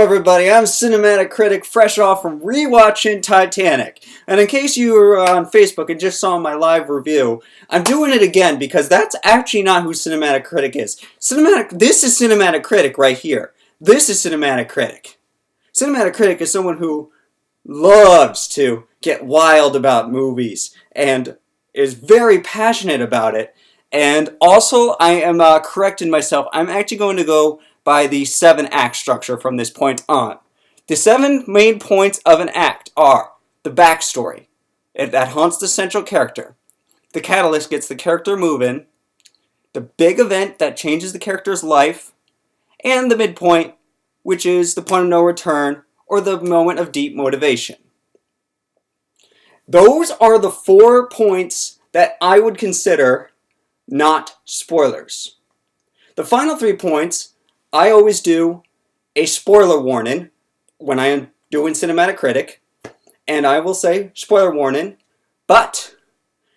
Hello everybody, I'm CinematicCritic, fresh off from rewatching Titanic. And in case you were on Facebook and just saw my live review, I'm doing it again because that's actually not who CinematicCritic is. This is CinematicCritic right here. This is CinematicCritic. CinematicCritic is someone who loves to get wild about movies and is very passionate about it. And also, I am correcting myself. I'm actually going to go by the 7-act structure from this point on. The 7 main points of an act are the backstory. That haunts the central character. The catalyst gets the character moving. The big event that changes the character's life. And the midpoint, which is the point of no return or the moment of deep motivation. Those are the 4 points that I would consider not spoilers. The final 3 points, I always do a spoiler warning when I am doing CinematicCritic, and I will say spoiler warning, but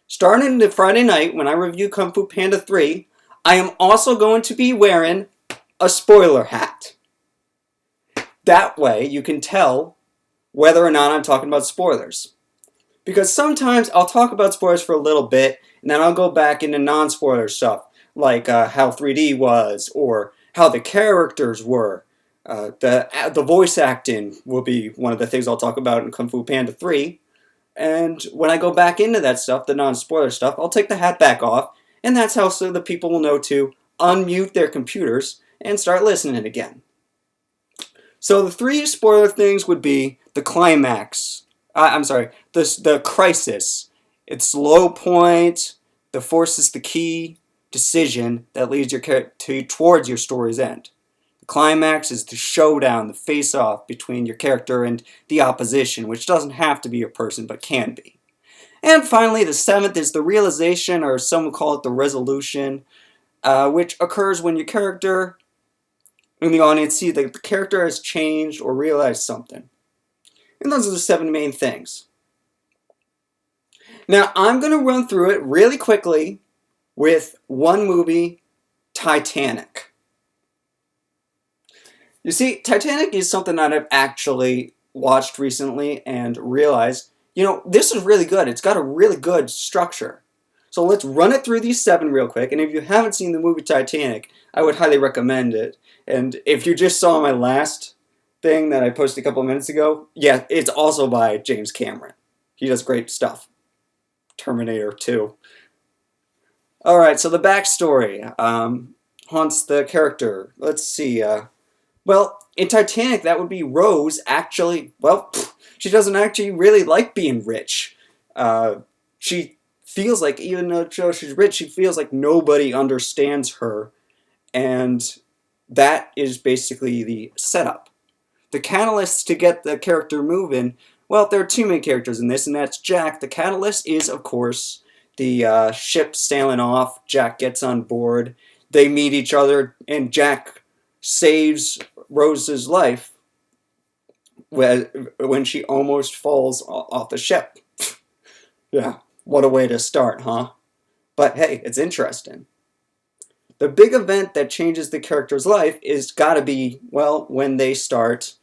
starting the Friday night when I review Kung Fu Panda 3, I am also going to be wearing a spoiler hat. That way you can tell whether or not I'm talking about spoilers. Because sometimes I'll talk about spoilers for a little bit, and then I'll go back into non-spoiler stuff, like how 3D was, or how the characters were. The voice acting will be one of the things I'll talk about in Kung Fu Panda 3. And when I go back into that stuff, the non-spoiler stuff, I'll take the hat back off, and that's how so the people will know to unmute their computers and start listening again. So the 3 spoiler things would be the climax. The crisis. Its low point, the force is the key decision that leads your character towards your story's end. The climax is the showdown, the face-off between your character and the opposition, which doesn't have to be a person, but can be. And finally, the 7th is the realization, or some would call it the resolution, which occurs when your character and the audience see that the character has changed or realized something. And those are the 7 main things. Now, I'm going to run through it really quickly with one movie, Titanic. You see, Titanic is something that I've actually watched recently and realized, this is really good. It's got a really good structure. So let's run it through these 7 real quick. And if you haven't seen the movie Titanic, I would highly recommend it. And if you just saw my last thing that I posted a couple of minutes ago, yeah, it's also by James Cameron. He does great stuff. Terminator 2. Alright, so the backstory haunts the character. Let's see. Well, in Titanic, that would be Rose actually, she doesn't actually really like being rich. She feels like, even though she's rich, she feels like nobody understands her. And that is basically the setup. The catalyst to get the character moving, well, there are 2 main characters in this, and that's Jack. The catalyst is, of course, the ship sailing off. Jack gets on board. They meet each other, and Jack saves Rose's life when she almost falls off the ship. Yeah, what a way to start, huh? But hey, it's interesting. The big event that changes the character's life is got to be, well, when they start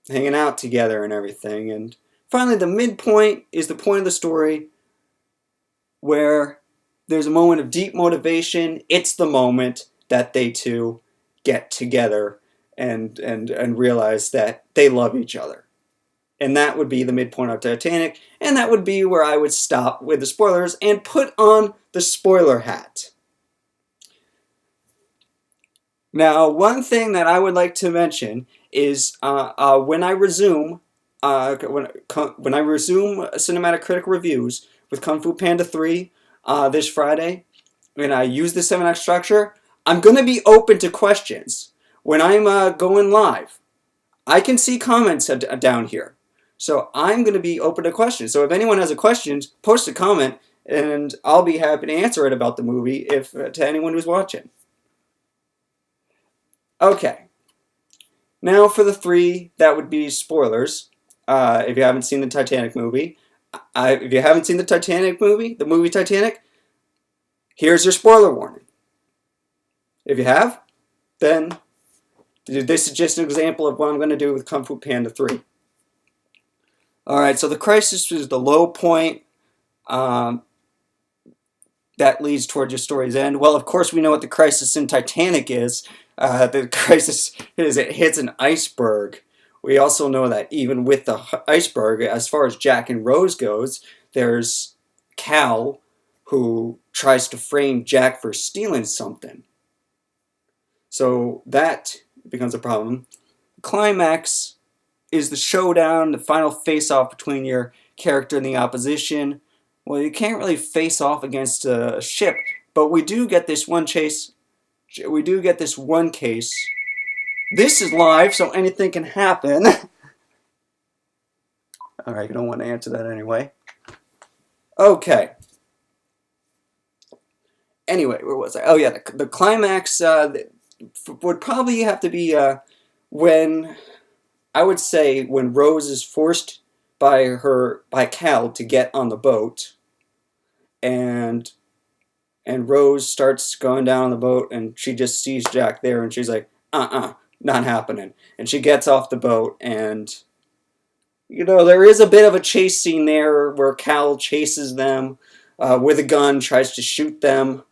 hanging out together and everything. And finally, the midpoint is the point of the story where there's a moment of deep motivation. It's the moment that they two get together and realize that they love each other. And that would be the midpoint of Titanic, and that would be where I would stop with the spoilers and put on the spoiler hat. Now, one thing that I would like to mention is when I resume CinematicCritic reviews with Kung Fu Panda 3 this Friday, and I use the 7-act structure, I'm going to be open to questions when I'm going live. I can see comments down here, so I'm going to be open to questions. So if anyone has a question, post a comment, and I'll be happy to answer it about the movie to anyone who's watching. Okay. Now for the 3, that would be spoilers. If you haven't seen the Titanic movie. If you haven't seen the Titanic movie, the movie Titanic, here's your spoiler warning. If you have, then This is just an example of what I'm going to do with Kung Fu Panda 3. Alright, so the crisis is the low point that leads towards your story's end. Well, of course, we know what the crisis in Titanic is. The crisis is it hits an iceberg. We also know that even with the iceberg, as far as Jack and Rose goes, there's Cal, who tries to frame Jack for stealing something. So that becomes a problem. The climax is the showdown, the final face-off between your character and the opposition. Well, you can't really face off against a ship, but we do get this one chase. We do get this one case. This is live, so anything can happen. Alright, you don't want to answer that anyway. Okay. Anyway, where was I? Oh yeah, the climax would probably have to be when, I would say, when Rose is forced by Cal to get on the boat, and Rose starts going down on the boat, and she just sees Jack there, and she's like, not happening. And she gets off the boat, and you know, there is a bit of a chase scene there where Cal chases them with a gun, tries to shoot them.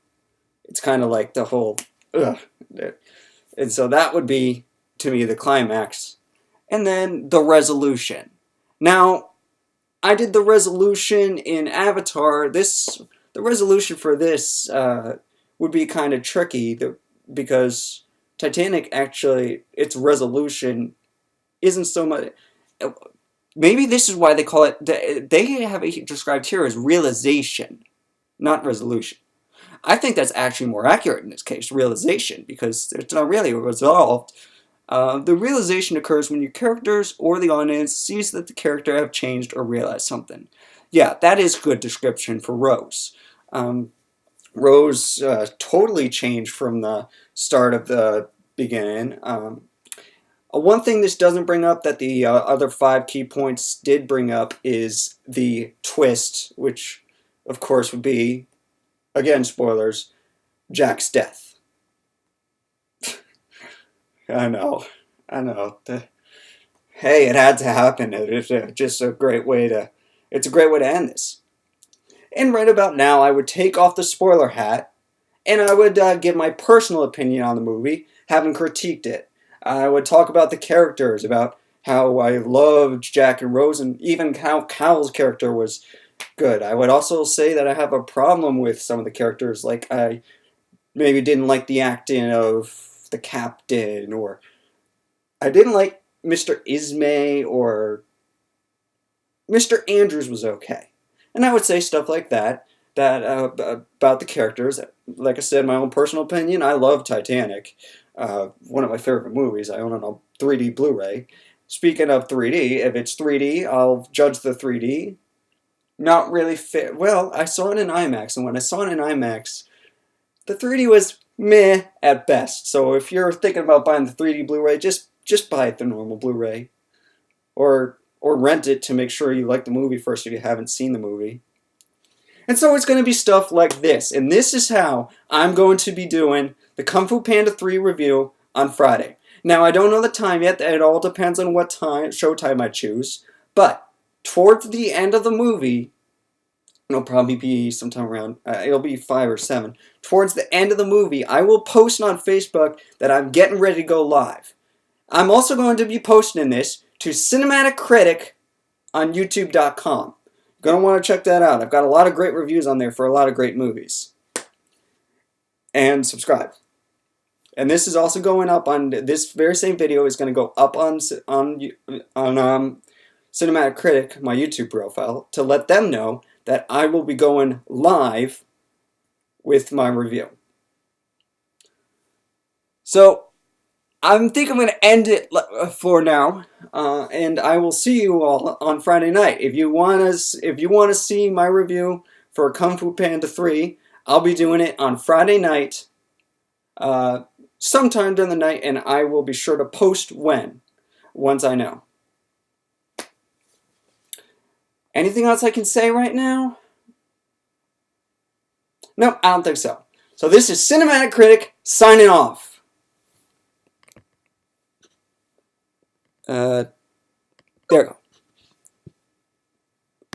It's kind of like the whole, ugh. And so that would be, to me, the climax. And then the resolution. Now, I did the resolution in Avatar. The resolution for this would be kind of tricky because Titanic actually, its resolution isn't so much. Maybe this is why they call it. They have it described here as realization, not resolution. I think that's actually more accurate in this case, realization, because it's not really resolved. The realization occurs when your characters or the audience sees that the character have changed or realized something. Yeah, that is a good description for Rose. Rose totally changed from the start of the beginning. One thing this doesn't bring up that the other 5 key points did bring up is the twist, which of course would be, again, spoilers, Jack's death. I know. Hey, it had to happen. It's just a great way to. It's a great way to end this. And right about now, I would take off the spoiler hat, and I would give my personal opinion on the movie, having critiqued it. I would talk about the characters, about how I loved Jack and Rose, and even how Cal's character was good. I would also say that I have a problem with some of the characters, like I maybe didn't like the acting of the captain, or I didn't like Mr. Ismay, or Mr. Andrews was okay. And I would say stuff like that about the characters. Like I said, my own personal opinion, I love Titanic. One of my favorite movies. I own it on 3D Blu-ray. Speaking of 3D, if it's 3D, I'll judge the 3D. Not really fit. Well, I saw it in IMAX, and when I saw it in IMAX, the 3D was meh at best. So if you're thinking about buying the 3D Blu-ray, just buy it the normal Blu-ray, or rent it to make sure you like the movie first if you haven't seen the movie. And so it's going to be stuff like this, and this is how I'm going to be doing the Kung Fu Panda 3 review on Friday. Now, I don't know the time yet. It all depends on what showtime I choose. But towards the end of the movie, it'll probably be sometime around, it'll be 5 or 7. Towards the end of the movie, I will post on Facebook that I'm getting ready to go live. I'm also going to be posting this to CinematicCritic on YouTube.com. You're going to want to check that out. I've got a lot of great reviews on there for a lot of great movies. And subscribe. And this is also going up on, this very same video is going to go up on CinematicCritic, my YouTube profile, to let them know that I will be going live with my review. So, I think I'm going to end it for now, and I will see you all on Friday night. If you want to see my review for Kung Fu Panda 3, I'll be doing it on Friday night, sometime during the night, and I will be sure to post once I know. Anything else I can say right now? Nope, I don't think so. So this is CinematicCritic signing off. There we go.